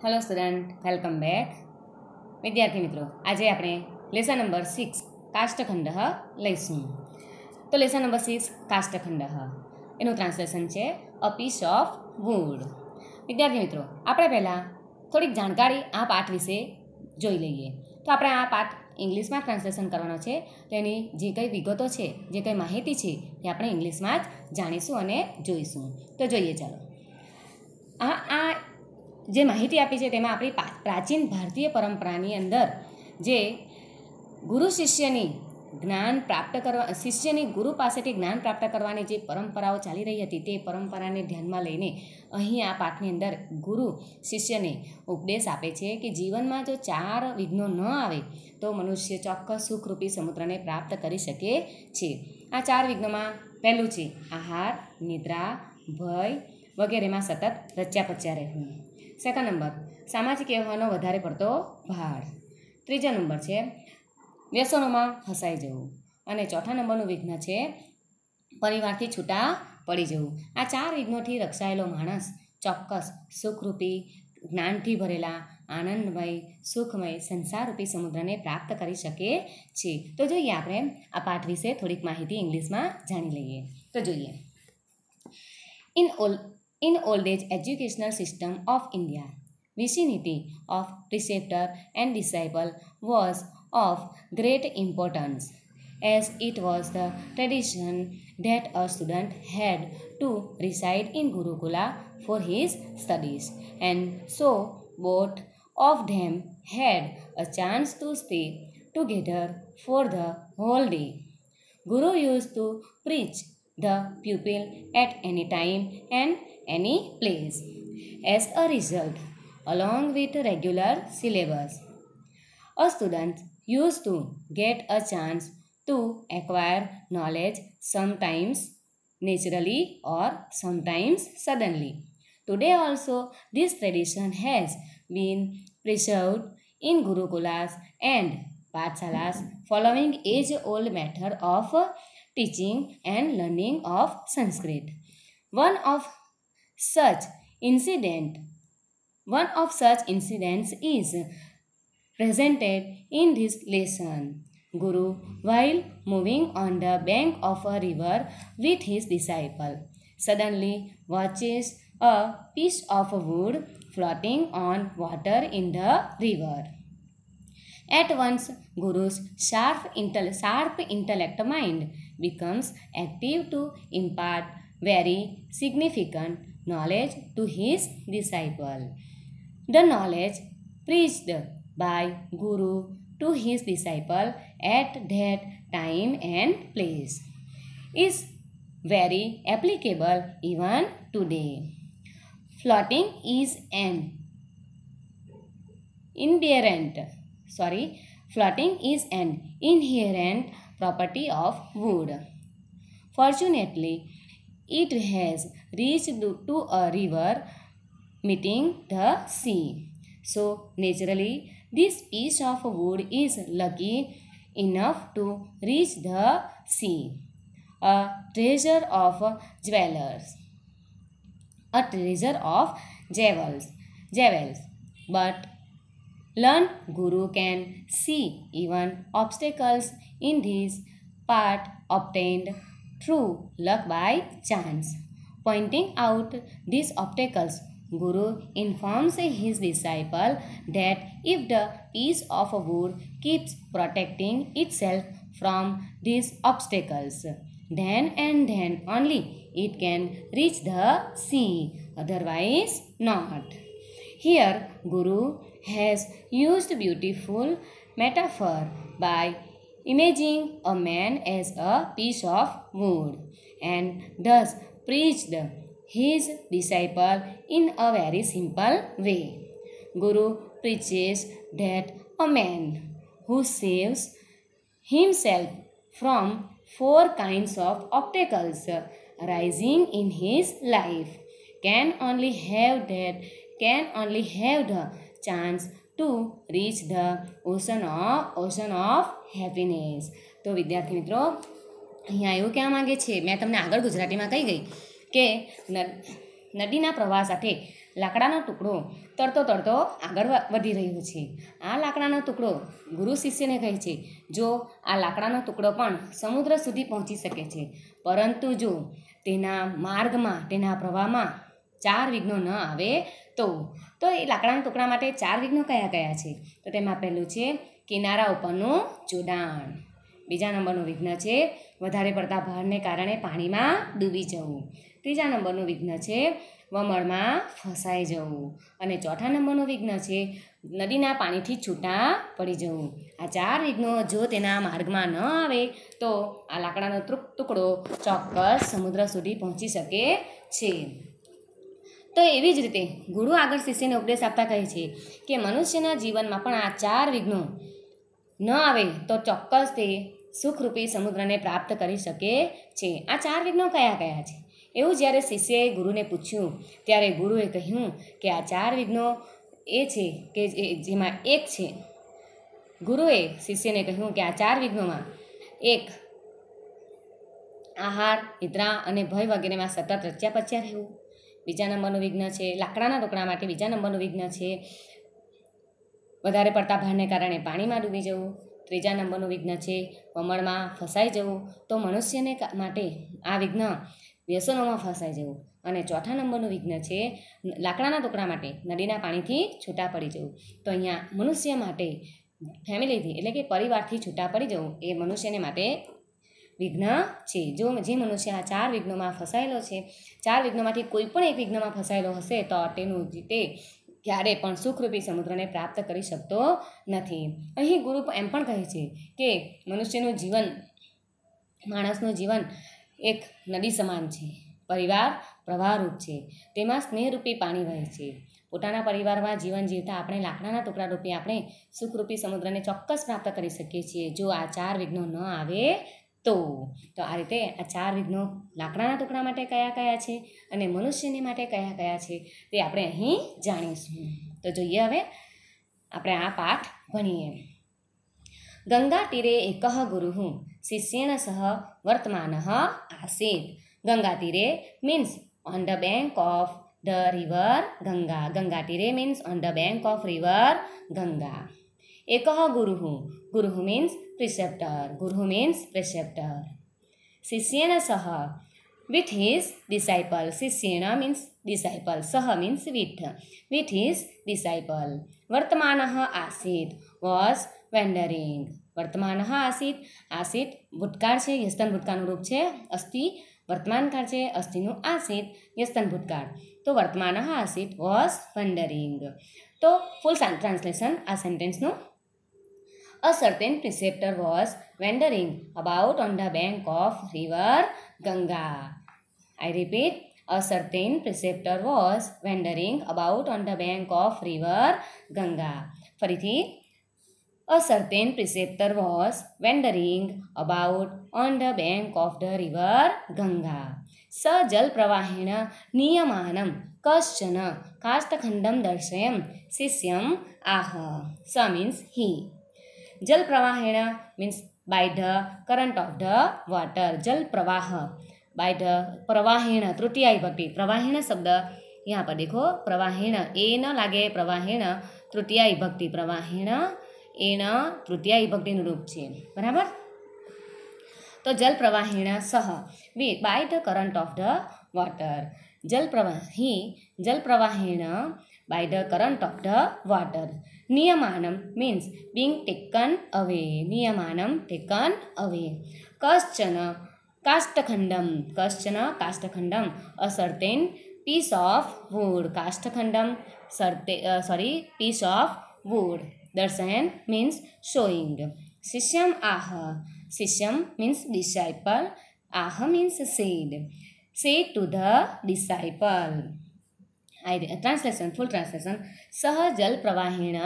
Hello student, welcome back. विद्यार्थी मित्रों, आज આપણે લેસન નંબર 6 કાષ્ઠખંડઃ લઈશું। તો લેસન નંબર 6 કાષ્ઠખંડઃ એનું ટ્રાન્સલેશન છે અ પીસ ઓફ વુડ। વિદ્યાર્થી મિત્રો, આપણે પહેલાં થોડીક જાણકારી આ પાઠ વિશે જોઈ લઈએ। તો આપણે આ પાઠ ઇંગ્લિશમાં ટ્રાન્સલેશન કરવાનો છે, તેની જે કંઈ વિગતો છે, જે કંઈ માહિતી છે એ આપણે ઇંગ્લિશમાં જ જાણીશું અને જોઈશું। તો જોઈએ, ચાલો। આ જે માહિતી આપી છે તેમાં આપણી પ્રાચીન ભારતીય પરંપરાની અંદર જે ગુરુ શિષ્યની જ્ઞાન પ્રાપ્ત કરવા શિષ્યની ગુરુ પાસેથી જ્ઞાન પ્રાપ્ત કરવાની જે પરંપરાઓ ચાલી રહી હતી તે પરંપરાને ધ્યાનમાં લઈને અહીં આ પાઠની અંદર ગુરુ શિષ્યને ઉપદેશ આપે છે કે જીવનમાં જો 4 વિઘ્નો ન આવે તો મનુષ્ય ચોક્કસ સુખરૂપી સમુદ્રને પ્રાપ્ત કરી શકે છે। આ 4 વિઘ્નોમાં પહેલું છે આહાર, નિદ્રા, ભય વગેરેમાં સતત રચ્યા પચ્યા રહેવું। સેકન્ડ નંબર, સામાજિક વ્યવહારનો વધારે પડતો ભાર। ત્રીજો નંબર છે વ્યસનોમાં ફસાઈ જવું। અને ચોથા નંબરનું વિઘ્ન છે પરિવારથી છૂટા પડી જવું। આ 4 વિઘ્નોથી રક્ષાયેલો માણસ ચોક્કસ સુખરૂપી જ્ઞાનથી ભરેલા આનંદમય સુખમય સંસારરૂપી સમુદ્રને પ્રાપ્ત કરી શકે છે। તો જોઈએ, આપણે આ પાઠ વિશે થોડીક માહિતી ઇંગ્લિશમાં જાણી લઈએ। તો જોઈએ, In old age educational system of India, vicinity of preceptor and disciple was of great importance, as it was the tradition that a student had to reside in Gurukula for his studies, and so both of them had a chance to stay together for the whole day. Guru used to preach the pupil at any time and any place. As a result, along with regular syllabus, a student used to get a chance to acquire knowledge, sometimes naturally or sometimes suddenly. Today also, this tradition has been preserved in Gurukulas and Pathshalas, following age-old method of teaching and learning of Sanskrit. One of such incidents is presented in this lesson. Guru, while moving on the bank of a river with his disciple, suddenly watches a piece of wood floating on water in the river. At once, Guru's sharp intellect mind becomes active to impart very significant knowledge to his disciple. The knowledge preached by Guru to his disciple at that time and place is very applicable even today. Floating is an inherent property of wood. Fortunately, it has reached to a river meeting the sea. So, naturally, this piece of wood is lucky enough to reach the sea, a treasure of jewels. But learned Guru can see even obstacles in this path obtained through luck by chance. Pointing out these obstacles, Guru informs his disciple that if the piece of wood keeps protecting itself from these obstacles, then and then only it can reach the sea, otherwise not. Here, Guru has used beautiful metaphor by imagining a man as a piece of wood, and thus preached his disciple in a very simple way. Guru preaches that a man who saves himself from 4 kinds of obstacles arising in his life can only have the chance to reach the ocean of happiness. તો વિદ્યાર્થી મિત્રો, અહીંયા એવું કહેવા માંગે છે, મેં તમને આગળ ગુજરાતીમાં કહી ગઈ કે નદીના પ્રવાહ સાથે લાકડાનો ટુકડો તરતો તરતો આગળ વધી રહ્યો છે. આ લાકડાનો ટુકડો ગુરુ શિષ્યને કહે છે, જો આ લાકડાનો ટુકડો પણ સમુદ્ર સુધી પહોંચી શકે છે, પરંતુ જો તેના માર્ગમાં, તેના પ્રવાહમાં 4 વિઘ્નો ન આવે તો એ લાકડાના ટુકડા માટે 4 વિઘ્નો કયા કયા છે? તો તેમાં પહેલું છે કિનારા ઉપરનું જોડાણ. બીજા નંબરનું વિઘ્ન છે વધારે પડતા ભારને કારણે પાણીમાં ડૂબી જવું. ત્રીજા નંબરનું વિઘ્ન છે વમળમાં ફસાઈ જવું. અને ચોથા નંબરનું વિઘ્ન છે નદીના પાણીથી છૂટા પડી જવું. આ 4 વિઘ્નો જો તેના માર્ગમાં ન આવે તો આ લાકડાનો ટુકડો ચોક્કસ સમુદ્ર સુધી પહોંચી શકે છે. તો એવી જ રીતે ગુરુ આગળ શિષ્યને ઉપદેશ આપતા કહે છે કે મનુષ્યના જીવનમાં પણ આ 4 વિઘ્નો ન આવે તો ચોક્કસ તે સુખરૂપી સમુદ્રને પ્રાપ્ત કરી શકે છે. આ 4 વિઘ્નો કયા કયા છે? એવું જ્યારે શિષ્યએ ગુરુને પૂછ્યું ત્યારે ગુરુએ કહ્યું કે આ 4 વિઘ્નો એ છે કે જેમાં એક છે. ગુરુએ શિષ્યને કહ્યું કે આ 4 વિઘ્નોમાં એક આહાર, નિદ્રા અને ભય વગેરેમાં સતત રચ્યા પચ્યા રહેવું. બીજા નંબરનું વિઘ્ન છે લાકડાના ટુકડા માટે બીજા નંબરનું વિઘ્ન છે વધારે પડતા ભારને કારણે પાણીમાં ડૂબી જવું. ત્રીજા નંબરનું વિઘ્ન છે વમળમાં ફસાઈ જવું. તો મનુષ્યને માટે આ વિઘ્ન વ્યસનોમાં ફસાઈ જવું. અને ચોથા નંબરનું વિઘ્ન છે લાકડાના ટુકડા માટે નદીના પાણીથી છૂટા પડી જવું. તો અહીંયા મનુષ્ય માટે ફેમિલીથી એટલે કે પરિવારથી છૂટા પડી જવું એ મનુષ્યને માટે વિઘ્ન છે. જે મનુષ્ય આ 4 વિઘ્નોમાં ફસાયેલો છે, 4 વિઘ્નોમાંથી કોઈ પણ એક વિઘ્નમાં ફસાયેલો હશે તો તે ક્યારે પણ સુખરૂપી સમુદ્રને પ્રાપ્ત કરી શકતો નથી. અહીં ગુરુ એમ પણ કહે છે કે મનુષ્યનું જીવન, માણસનું જીવન એક નદી સમાન છે. પરિવાર પ્રવાહરૂપ છે, તેમાં સ્નેહરૂપી પાણી વહે છે. પોતાના પરિવારમાં જીવન જીવતા આપણે લાકડાના ટુકડા રૂપી આપણે સુખરૂપી સમુદ્રને ચોક્કસ પ્રાપ્ત કરી શકીએ છીએ જો આ 4 વિઘ્નો ન આવે તો આ રીતે આ 4 વિઘ્નો લાકડાના ટુકડા માટે કયા કયા છે અને મનુષ્યની માટે કયા કયા છે તે આપણે અહીં જાણીશું. તો જોઈએ હવે આપણે આ પાઠ ભણીએ. ગંગા તીરે એકઃ ગુરુઃ શિષ્યેન સહ વર્તમાનઃ આસીત. ગંગા તીરે means on the bank of the river Ganga. Ganga તીરે means on the bank of river Ganga. એકઃ ગુરુઃ, ગુરુઃ means preceptor. Guru means preceptor. Sishyena saha, with his disciple. Sishyena means disciple. Saha means with his disciple. Vartamanaha asit was wandering. Vartamanaha asit. Asit ભૂતકાળ છે, યસ્તન ભૂતકાળનું રૂપ છે. અસ્થિ વર્તમાનકાળ છે, અસ્થિનું આસિત યસ્તન ભૂતકાળ. તો વર્તમાનઃ આસિત was wandering. તો ફૂલ ટ્રાન્સલેશન આ સેન્ટેન્સનું. A certain preceptor was wandering about on the bank of river Ganga. I repeat, a certain preceptor was wandering about on the bank of river Ganga. ફરીથી, a certain preceptor was wandering about on the bank of the river Ganga. स जलप्रवाहेण नियमानं कश्चन काष्ठखण्डं दर्शयन् शिष्यम् आह. स means he. जल प्रवाहेण means by the current of the water. जल प्रवाह by the प्रवाहेण तृतीया विभक्ति. प्रवाहेण शब्द यहाँ पर देखो, प्रवाहेण ए न लागे, प्रवाहेण तृतीया विभक्ति. प्रवाहेण ए न तृतीया विभक्ति रूप છે, બરાબર. તો જલ પ્રવાહેણ સહ by the current of the water. Jal પ્રવાહેણ by the current of the water. Niyamanam means being taken away. Niyamanam taken away. Kaschana Kastakhandam. Kaschana Kastakhandam, a certain piece of wood. Kastakhandam piece of wood. Darsayan means showing. Sishyam aha. Sishyam means disciple. Aha means said. Say to the disciple. Translation, full translation. सह जल प्रवाहेण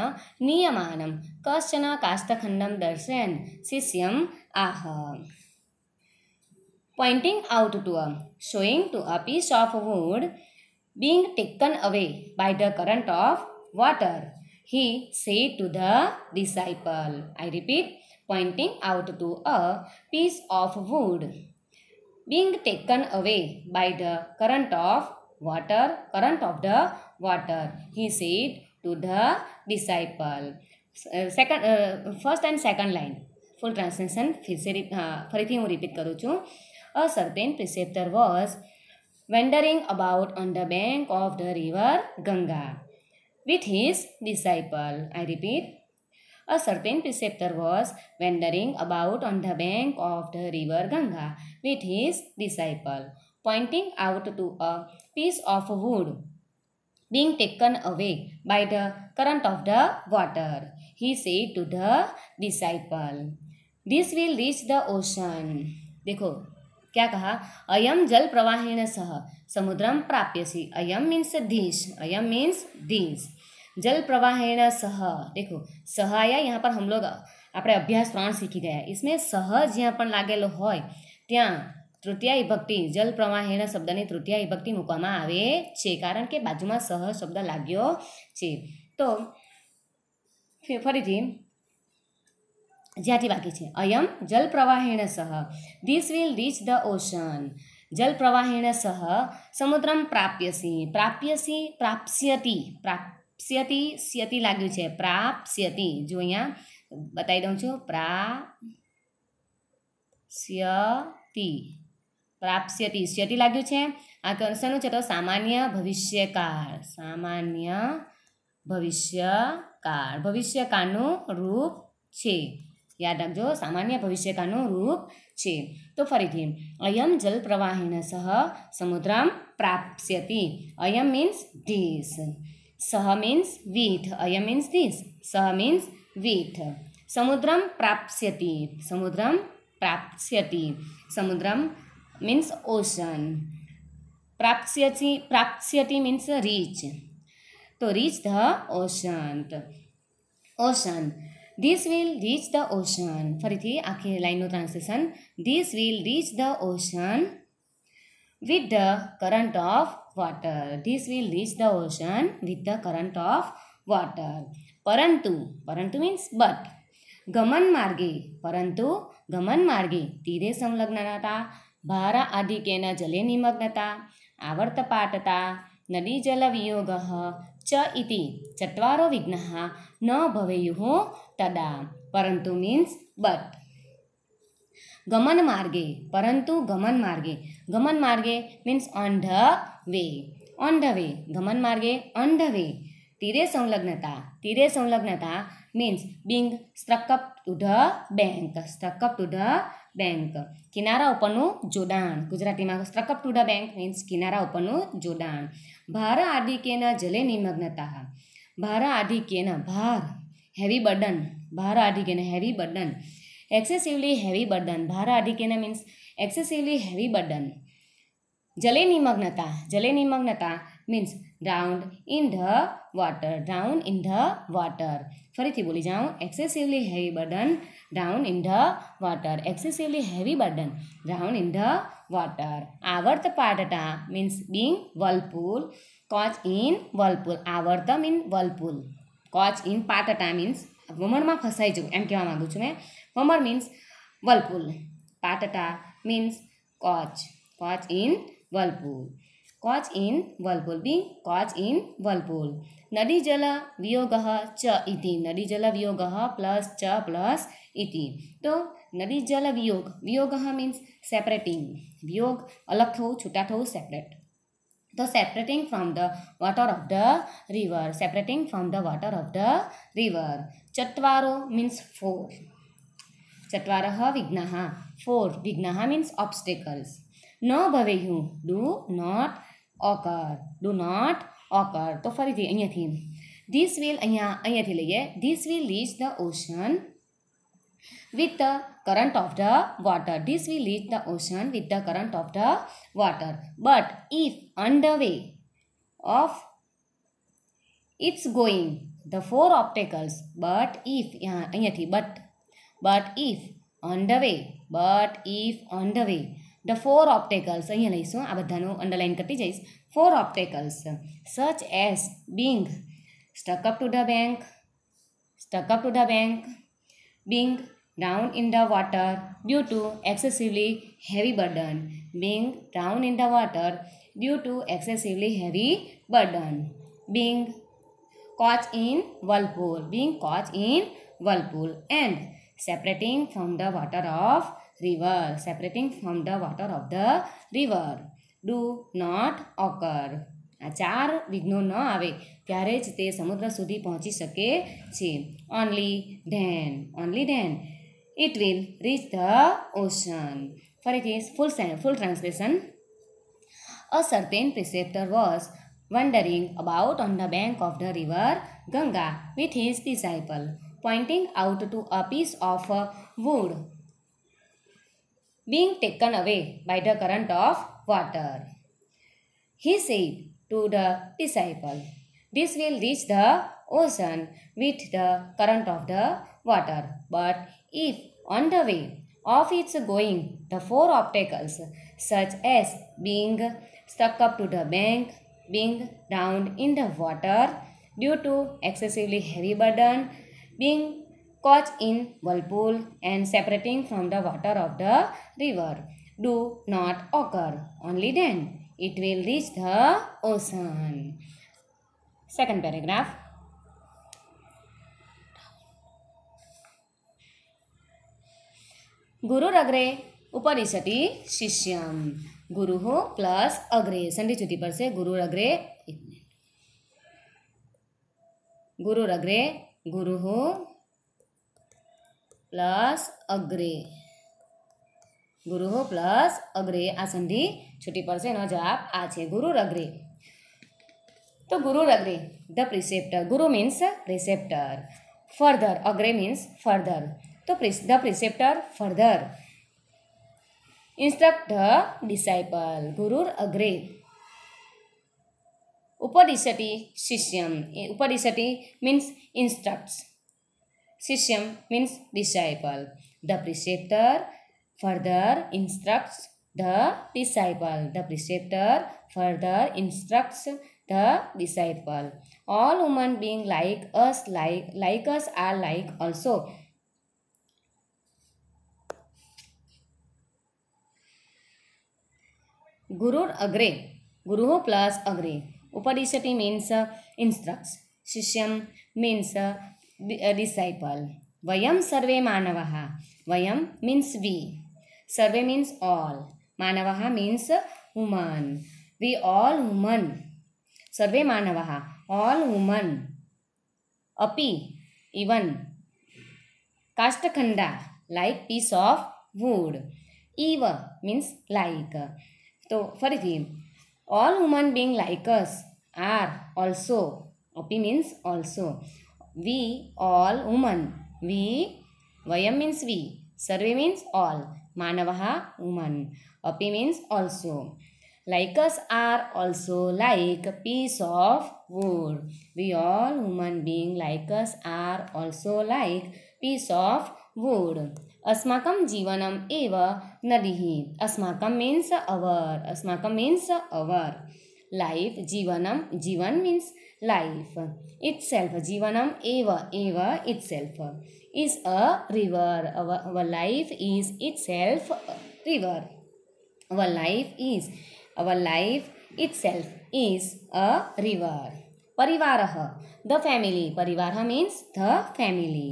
नियमानं कश्चन काष्ठखण्डं दर्शयन् शिष्यम् आह. Pointing out to showing to a piece of wood being taken away by the current of water. He said to the disciple. I repeat, pointing out to a piece of wood being taken away by the current of water, current of the water. He said to the disciple. First and second line. Full translation ફરીથી હું repeat કરું છું. A certain preceptor was wandering about on the bank of the river Ganga with his disciple. I repeat. A certain preceptor was wandering about on the bank of the river Ganga with his disciple, pointing out to a piece of wood being taken away by the current of the water. He said to the disciple, "This will reach the ocean." देखो क्या कहा, अयम जल प्रवाहेण सह समुद्रम प्राप्यसि. अयम means this, अयम means this. जल प्रवाहेण सह, देखो सह आया, यहाँ पर हम लोग આપણે અભ્યાસ 3 શીખી ગયા. इसमें સહ જ્યાં પણ લાગેલો હોય ત્યાં તૃતીય વિભક્તિ જલ પ્રવાહેણ શબ્દની તૃતીય વિભક્તિ મૂકવામાં આવે છે, કારણ કે બાજુમાં સહ શબ્દ લાગ્યો છે. તો ફરીથી જ્યાંથી બાકી છે, અયમ જલ પ્રવાહેણ સહ this will reach the ocean. જલ પ્રવાહેણ સહ સમુદ્રમ પ્રાપ્યસી. પ્રાપ્યસી, પ્રાપ્સ્યતિ, પ્રાપ્સ્યતિ, સ્યતિ લાગ્યું છે, પ્રાપ્સ્યતિ. જો અહીંયા બતાવી દઉં છું, પ્રાપ્સ્યતિ, પ્રાપ્સ્યતિ, સ્યતિ લાગ્યું છે. આ શેનું છે તો સામાન્ય ભવિષ્યકાળ, સામાન્ય ભવિષ્યકાળ, ભવિષ્યકાળનું રૂપ છે. યાદ રાખજો, સામાન્ય ભવિષ્યકાળનું રૂપ છે. તો ફરીથી અયમ જલ પ્રવાહેણ સહ સમુદ્રમ પ્રાપ્સ્યતિ. અયમ મીન્સ ધીસ, સહ મીન્સ વિથ, અયમ મીન્સ ધીસ, સહ મીન્સ વિથ. સમુદ્રમ પ્રાપ્સ્યતિ, સમુદ્રમ પ્રાપ્સ્યતિ, સમુદ્રમ મીન્સ ઓશન. પ્રાપ્સ્યતિ, પ્રાપ્સ્યતિ મીન્સ રીચ. તો reach the ocean, ocean. This will reach the ocean. ફરીથી આખી લાઈનનું ટ્રાન્સલેશન. ધીસ will reach the ocean with the current of water. This will reach the ocean with the current of water. પરંતુ, પરંતુ means but. ગમન માર્ગે, પરંતુ ગમન માર્ગે તીરે સંલગ્નતા, ભાર આધિક્યેન જલે નિમગ્નતા, આવર્તપાટતા, નદી જલ વિયોગ ચ ઇતિ ચત્વારો વિઘ્નઃ ન ભવેયુઃ તદા. પરંતુ મીન્સ બટ. ગમન માર્ગે, પરંતુ ગમન માર્ગે, ગમન માર્ગે means on the way, on the way, ગમન માર્ગે ઓન ધ વે. તીરે સંલગ્નતા, તીરે સંલગ્નતા means being struck up to the bank, struck up to the bank, કિનારા ઉપરનું જોડાણ. ગુજરાતીમાં struck up to the bank means કિનારા ઉપરનું જોડાણ. ભાર આધિક્યેન જલે નિમગ્નતા, ભાર આધિક્યેન, ભાર હેવી બર્ડન, ભાર આધિક્યેન heavy burden, excessively heavy burden. ભાર આધિક્યેન means excessively heavy burden. જલે નિમગ્નતા, જલે નિમગ્નતા means drowned in the water, drowned in the water. ફરીથી બોલી જાઉં, excessively heavy burden, drowned in the water, excessively heavy burden, drowned in the water. આવર્ત પાટતા means being whirlpool, caught in whirlpool. આવર્ત mean whirlpool, caught in પાટતા means વમણમાં ફસાઈ જવું, એમ કહેવા માગું છું મેં. વમણ means whirlpool, પાટતા means caught, caught in whirlpool, caught in whirlpool, being caught in whirlpool. નદી જલ વિયોગ ચ ઇતિ, નદી જલ વિયોગ પ્લસ ચ પ્લસ ઇતિ. તો નદી જલ વિયોગ, વિયોગ મીન્સ સેપરેટિંગ, વિયોગ અલગ થવું, છૂટા થવું, સેપરેટ. તો separating from the water of the river, separating from the water of the river. ચત્વારો મીન્સ 4, ચત્વારઃ વિઘ્નઃ, 4 વિઘ્નઃ મીન્સ ઓબ્સ્ટેકલ્સ. ન ભવેયુઃ, do not occur, do not occur. તો ફરીથી અહીંયાથી ધીસ વિલ, અહીંયાથી લઈએ. This will reach the ocean with the current of the water. This will reach the ocean with the current of the water. But if on the way of its going, the 4 obstacles, but if, અહીંયાથી but if on the way, but if on the way, the 4 obstacles, અહીંયા લઈશું, આ બધાનું underline કરતી જઈશ. 4 obstacles such as being stuck up to the bank, stuck up to the bank, being drowned in the water due to excessively heavy burden, being drowned in the water due to excessively heavy burden. Being caught in whirlpool and separating from the water of the river do not occur. આ ચાર વિઘ્નો ન આવે ત્યારે જ તે સમુદ્ર સુધી પહોંચી શકે છે. only then it will reach the ocean. ફરીથી full translation. A certain preceptor was wandering about on the bank of the river Ganga with his disciple, pointing out to a piece of wood being taken away by the current of water. He said to the disciple, "This will reach the ocean with the current of the water. But if on the way of its going the four obstacles, such as being stuck up to the bank, being drowned in the water due to excessively heavy burden, being caught in whirlpool and separating from the water of the river do not occur, only then it will reach the ocean." Second paragraph. गुरुरग्रे उपदिशति शिष्यम. गुरुः plus अग्रे संधि चुटी पर से गुरुरग्रे गुरुः plus अग्रे आ संधि छुट्टी पर से जवाब आ छे गुरुरग्रे. तो गुरुरग्रे द प्रिसेप्टर. गुरु मीन्स प्रिसेप्टर. फर्दर अग्रे मीन्स फर्दर. तो the preceptor further instruct the disciple. गुरुर अग्रे. उपदिशति शिष्यम. उपदिशति मीन्स इंस्ट्रक्ट्स. शिष्यम means disciple. The preceptor further instructs the disciple. The preceptor further instructs the disciple. All human beings like us are like also. Gurur agre. Guruh plus agre. Upadishati means instructs. Shishyam means disciple. Vayam sarve manavaha. Vayam means we. Sarve means all. Manavaha means human. We all human. Sarve manavaha. All human. Api, even. Kashtakhanda, like piece of wood. Eva means like. So, farithi. All human beings like us are also. Api means also. We all human. We. Vayam means we. Sarve means all. Manavaha, human. Api means also. Like us are also like piece of wood. We all human beings like us are also like piece of wood. Asmakam jivanam eva nadihi. Asmakam means our. Asmakam means our. Life, jivanam. Jivan means life. Itself. Jivanam eva itself. Is a river. Our life is itself a river. Our life itself is a river. Parivarah, the family. Parivarah means the family.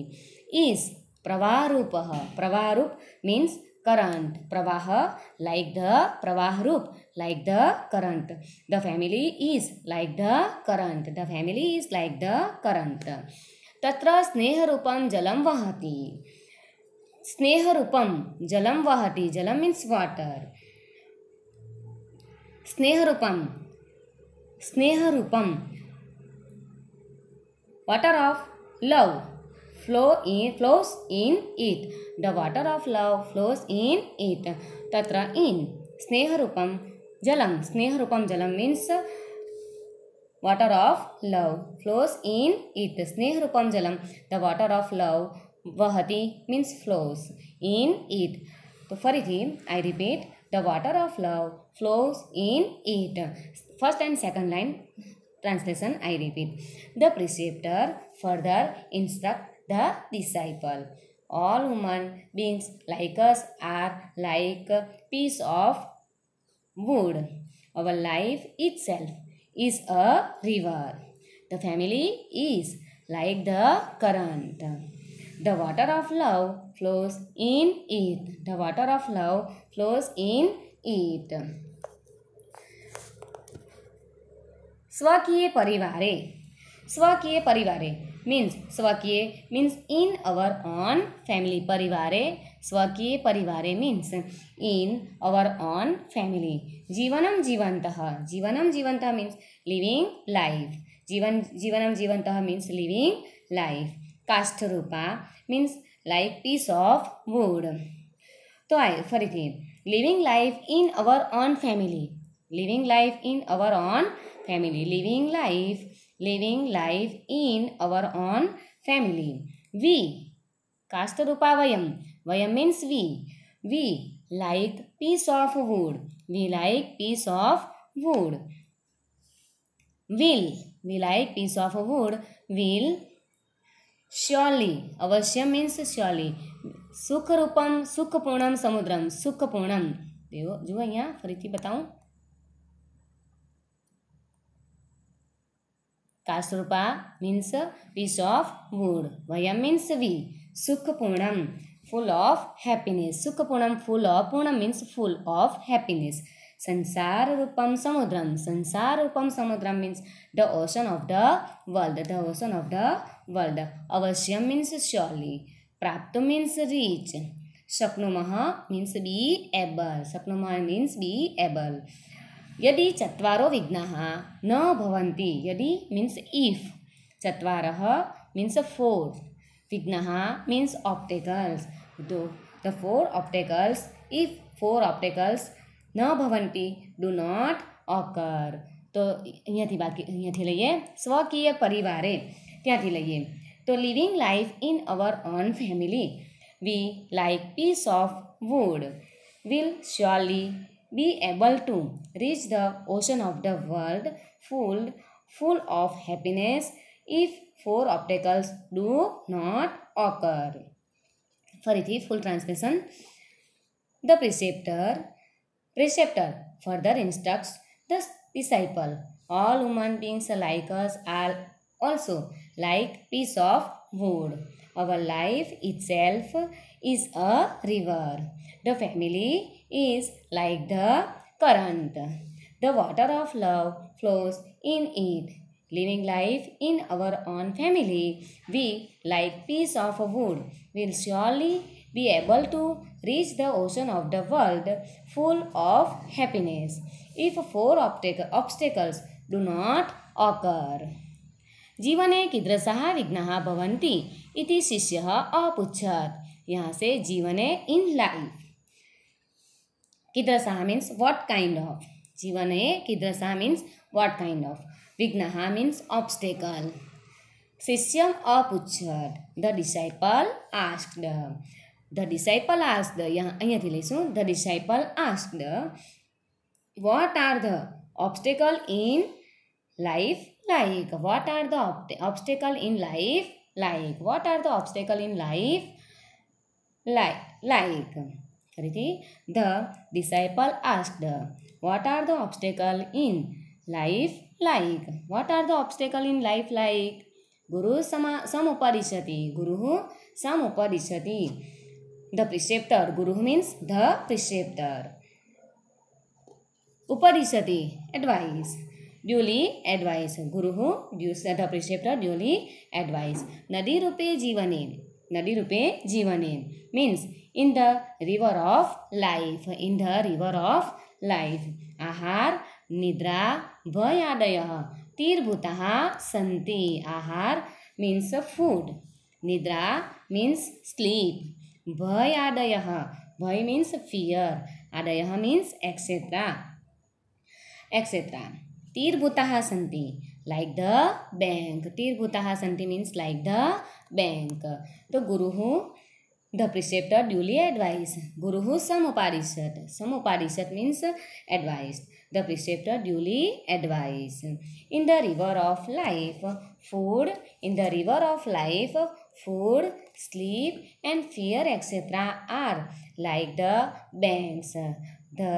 Is pravarupaha. Pravarup means current. Pravaha like the pravarup, like the current. The family is like the current. The family is like the current. तत्र स्नेहरूपं जलं वहति. स्नेहरूपं जलं वहति. जलं means water. स्नेहरूपं water of love flows in it. The water of love flows in it. Tatra in स्नेहरूपं जलं means water of love flows in it. Snehrupam jalam, the water of love. Vahati means flows in it. So farithi, I repeat, the water of love flows in it. First and second line translation I repeat. The preceptor further instruct the disciple. All human beings like us are like a piece of wood. Our life itself is a river. The family is like the current. The water of love flows in it. The water of love flows in it. स्वकीय परिवारे. स्वकीय परिवारे means स्वकीय means in our own family. परिवारे स्वकीय परिवारे means in our own family. जीवनं जीवन्तः. जीवनं जीवन्तः means living life. जीवनं जीवन्तः means living life. काष्ठरूपा means like piece of wood. तो आए फरीथी living life in our own family. Living life in our own family. Living life in our own family. We काष्ठरूपा Vayam. Vayam means we. We like piece of wood. We like piece of wood. Will. We like piece of wood. Will. Surely. अवश्य means surely. सुखरूपम सुखपूर्णम समुद्रम. सुखपूर्णम जो અહીંયા ફરીથી बताऊं. काष्ठरूपा means piece of wood. Vayam means we. Sukhpunam full of happiness. Sukhpunam full of. Punam means full of happiness. Sansararupam samudram. Sansararupam samudram means the ocean of the world. The ocean of the world. Avasyam means surely. Praptu means reach. Shaknumaha means be able. Shaknumaha means be able. यदि चत्वारो विघ्नाः न भवन्ति. यदि means if. चत्वारः means four. विघ्नाः means obstacles. The four obstacles, if four obstacles न भवन्ति do not occur. तो અહીંયાથી લઈએ સ્વકીય પરિવારે ત્યાંથી લઈએ તો living life in our own family. We like piece of wood. Will surely be able to reach the ocean of the world full of happiness if four obstacles do not occur. ફરીથી full translation. The preceptor further instructs the disciple. All human beings like us are also like piece of wood. Our life itself is a river. The family is like the current. The water of love flows in it. Living life in our own family, we, like piece of wood, will surely be able to reach the ocean of the world full of happiness if four obstacles do not occur. जीवने कीदृशाः विघ्नाः भवन्ति इति शिष्यः अपृच्छत्. यहाँ से जीवने in life. कीदृशाः means what kind of. जीवने कीदृशाः means what kind of. विघ्नाः means obstacle. शिष्यम् अपृच्छत्. The disciple asked. The disciple asked. यहाँ અહીંયાથી લઈશું. The disciple asked. What are the obstacle in life like? What are the obstacle in life like? What are the obstacle in life like? The disciple asked. What are the obstacle in life like? What are the obstacle in life like? Guru samupadisyati. Guru samupadisyati. The preceptor. Guru means the preceptor. Upadisyati advice. Duly advise. Guru the preceptor duly advise. Nadi rupe jivane. Nadi rupe jivane means in the river of life. In the river of life. Ahar nidra bhayadayah tirбhutah santi. Ahar means food. Nidra means sleep. Bhayadayah. Bhay means fear. Adayah means etc. tirбhutah santi like the bank. tirбhutah santi means like the bank. तो गुरु the preceptor duly advised. Guru samupadisyat. Samupadisyat means advised. The preceptor duly advised. In the river of life, food. In the river of life, food, sleep and fear etc. are like the banks. The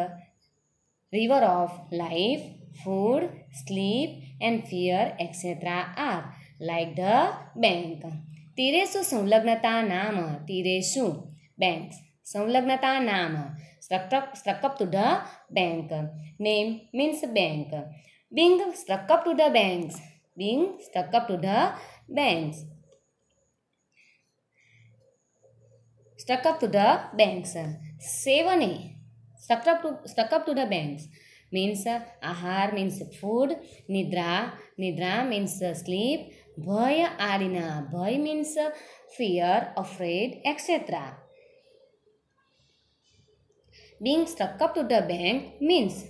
river of life, food, sleep and fear etc. are like the bank. तीरेषु संलग्नता नाम तीरेषु banks. संलग्नता नाम struck up to the bank. Name means bank. Being struck up to the banks. Being stuck up to the banks. Stuck up to the banks. 7a. Stuck up to the banks means ahar means food, nidra means sleep, bhaya adina, bhaya means fear, afraid etc. Being stuck up to the bank means,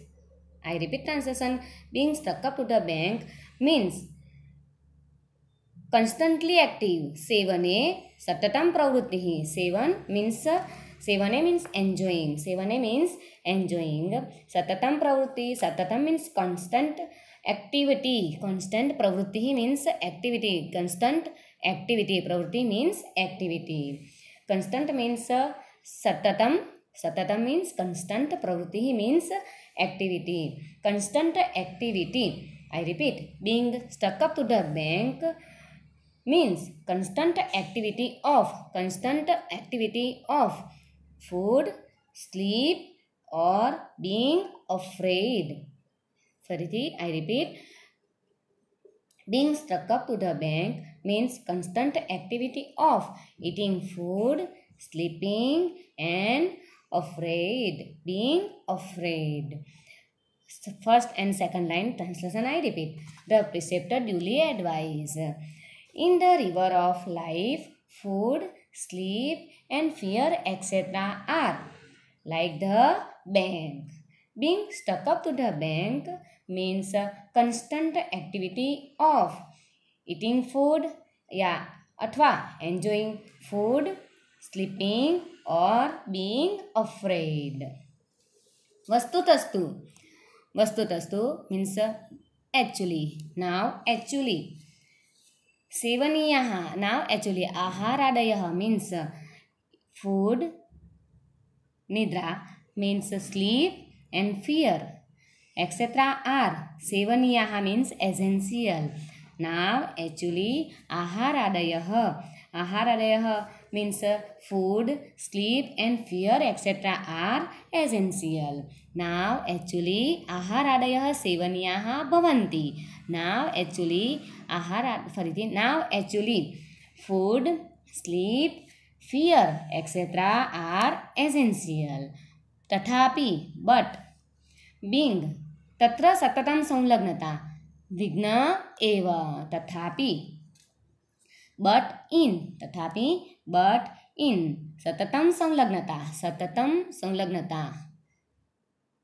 I repeat translation, being stuck up to the bank means constantly active. 7a satatam pravrutti. 7a means enjoying. 7a means enjoying. Satatam pravrutti. Satatam means constant activity. Constant pravrutti means activity. Constant activity. Pravrutti means activity. Constant means satatam. Satatam means constant. Pravrutti means activity. Constant activity. I repeat, being stuck up to the bank means constant activity of food, sleep or being afraid. Sorry, I repeat, being stuck up to the bank means constant activity of eating food, sleeping and afraid, being afraid. First and second line translation I repeat. The preceptor duly advised. In the river of life, food, sleep and fear etc. are like the bank. Being stuck up to the bank means constant activity of eating food अथवा enjoying food, sleeping or being afraid. Vastutastu means actually. Now actually. सेवनीयः. Now actually आहारादयः means food, nidra means sleep and fear etc. are. सेवनीयः means essential. Now actually आहारादयः means food, sleep and fear etc. are essential. Now actually आहारादयः सेवनीयाः भवन्ति. Now actually food, sleep, fear etc. are essential. तथापि but being तत्र सततं संलग्नता विघ्न एव. तथापि but in सततं संलग्नता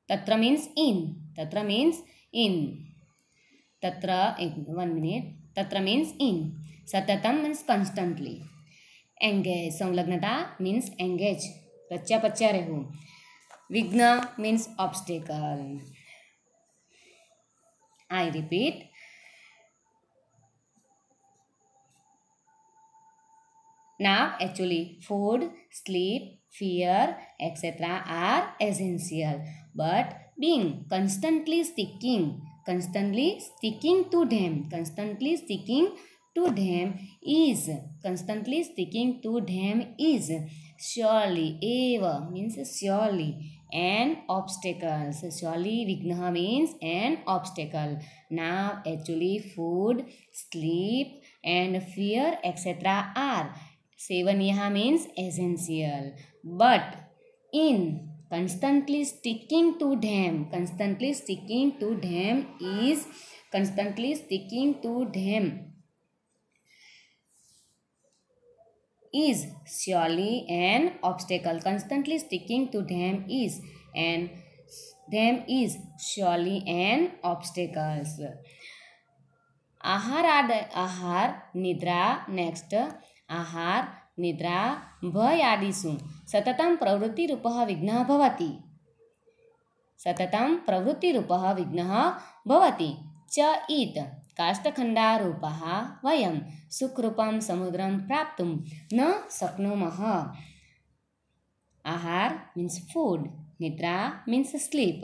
तत्र means in तत्र means in सततं means constantly. engage संलग्नता means engage रच्चा पच्चा रहू. विघ्न means obstacle. I repeat, now actually food, sleep, fear etc. are essential, but being constantly sticking to them is surely. Eva means surely an obstacle. So surely vigna means an obstacle. Now actually food, sleep and fear etc. are. Sevaniya means essential, but in constantly sticking to them is surely an obstacle. Constantly sticking to them is surely an obstacles. आहार निद्रा. Next आहार निद्रा भय आदिषु सततं प्रवृत्तिरूपः विघ्नः भवति. च ईत् काष्ठखण्डारूपः वयं सुखरूपं समुद्रं प्राप्तुं न शक्नुमः. आहार means food, Nidra means sleep.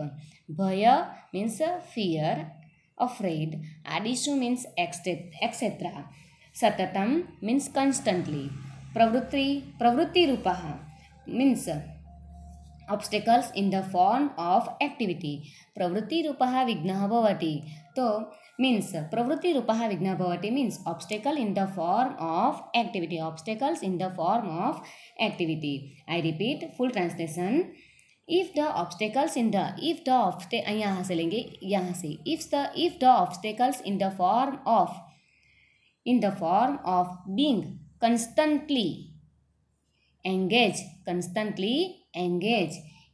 Bhaya means fear, afraid. Adishu means etc. Satatam means constantly. Pravrutti rupaha means obstacles in the form of activity. Pravrutti rupaha vignaha bhavati. So means pravrutti rupaha vignaha bhavati means obstacle in the form of activity. Obstacles in the form of activity. I repeat full translation. If the obstacles in the यहाँ से लेंगे यहाँ से if the obstacles in the form of being constantly engage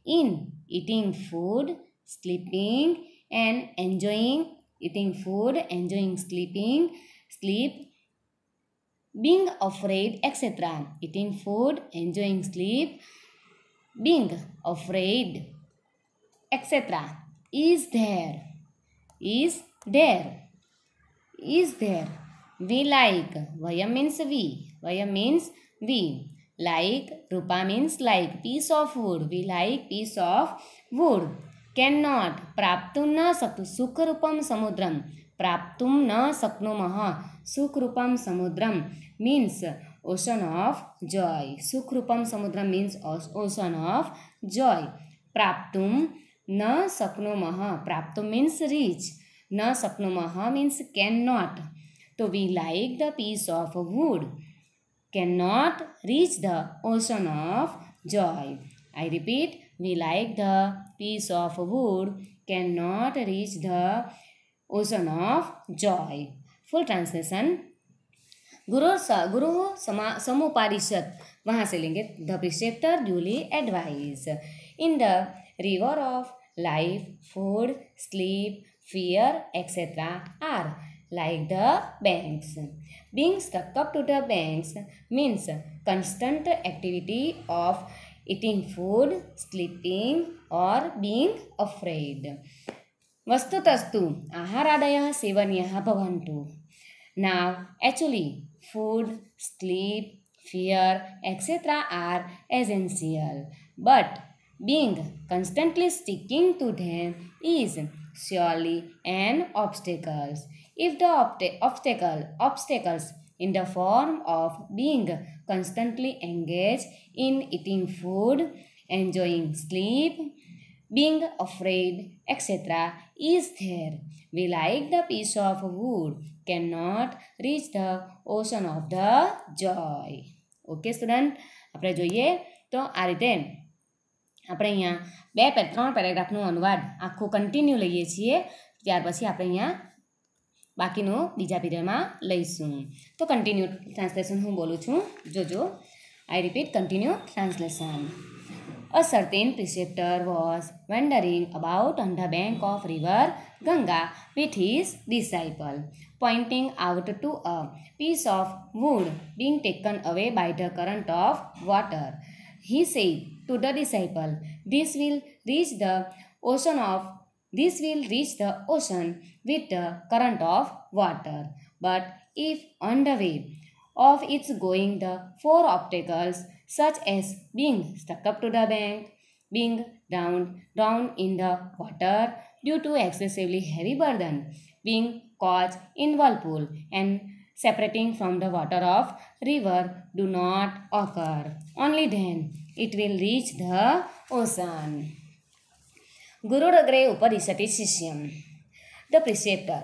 in eating food, sleeping and enjoying sleep, being afraid, etc. Eating food, enjoying sleep, being afraid, etc. is there. We like. Vaya means we. Like. Rupa means like. Piece of wood. We like piece of wood. Cannot. Praptum na saktu. Sukrupam samudram. Praptum na saknumaha. Sukrupam samudram means ocean of joy. Sukrupam samudram means ocean of joy. Praptum na saknumaha. Praptum means reach. Na saknumaha means cannot. So we like the piece of wood. Cannot reach the ocean of joy. I repeat, we like the piece of wood. Cannot reach the ocean of joy. Full translation. गुरु समुपनिषद वहाँ से लेंगे. The preceptor duly advise. In the river of life food sleep fear etc. are like the banks. Being stuck up to the banks means constant activity of eating food, sleeping or being afraid. वस्तुतस्तु आहारादयः सेवनीयः भवन्तु. Now actually food, sleep, fear etc. are essential, but being constantly sticking to them is surely an obstacle. If the obstacles in the form of being constantly engaged in eating food, enjoying sleep, being afraid, etc. is there, we like the piece of wood cannot reach the ocean of the joy. Okay student, આપણે જોઈએ તો આ રીતે આપણે અહીંયા 3 પેરેગ્રાફનો અનુવાદ આખું continue લઈએ છીએ. ત્યાર પછી આપણે અહીંયા બાકીનું બીજા પીરિયડમાં લઈશું. તો કન્ટિન્યુ ટ્રાન્સલેશન હું બોલું છું, જોજો. I repeat continue translation. A certain preceptor was wandering about on the bank of river Ganga with his disciple, pointing out to a piece of wood being taken away by the current of water. He said to the disciple, This will reach the ocean with the current of water. But if on the way of its going the 4 obstacles, such as being stuck up to the bank, being drowned in the water due to excessively heavy burden, being caught in whirlpool, and separating from the water of river do not occur, only then it will reach the ocean. Gurudagre Upadishati Shishyam. The preceptor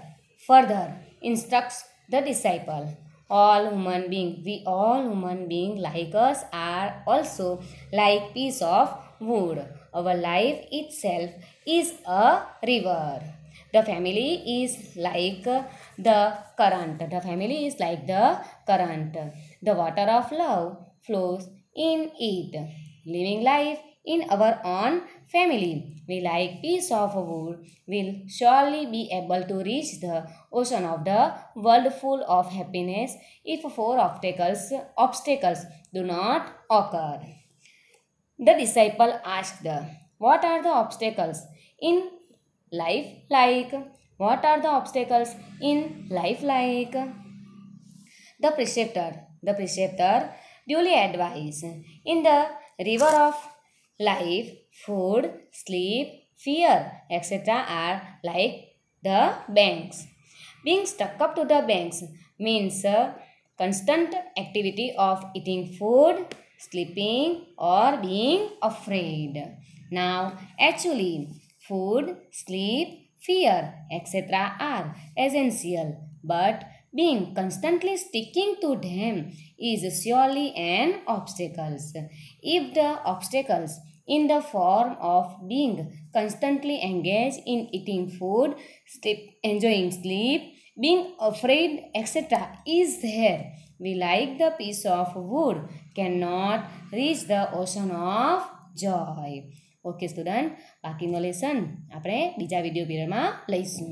further instructs the disciple. All human beings like us are also like piece of wood. Our life itself is a river. The family is like the current. The water of love flows in it. Living life in our own family, we like piece of wood will surely be able to reach the ocean of the world full of happiness if 4 obstacles do not occur. The disciple asked, What are the obstacles in life like? What are the obstacles in life like? The preceptor duly advised, In the river of life, food, sleep, fear, etc. are like the banks. Being stuck up to the banks means constant activity of eating food, sleeping, or being afraid. Now, actually, food, sleep, fear, etc. are essential, but being constantly sticking to them is surely an obstacle. If the obstacles in the form of being constantly engaged in eating food, sleep, enjoying sleep, being afraid, etc. is there, we like the piece of wood cannot reach the ocean of joy. Okay student, બાકીનો lesson આપણે બીજા video પીરિયડમાં લઈશું.